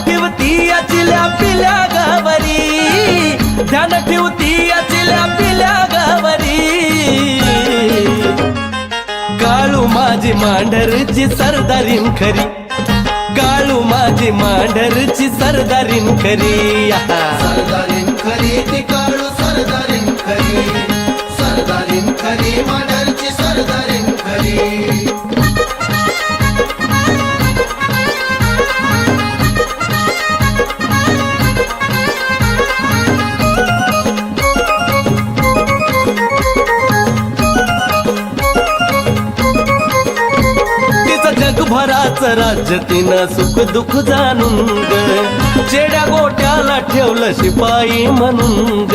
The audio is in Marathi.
ठेवती या चिल्या पिल्या गावरी, ध्यान ठेवती या चिल्या पिल्या गावरी. काळू माझी मांढरची सरदारीन खरी, काळू माझी मांढरची सरदारीन खरी. सरदारीन खरी ती काळू सरदारीन खरी, सरदारीन खरी मांढरची सरदारीन खरी. जगभराचं राज्य तिनं सुख दुःख जाणून ग, चेड्या गोट्याला ठेवलं शिपाई म्हणून ग.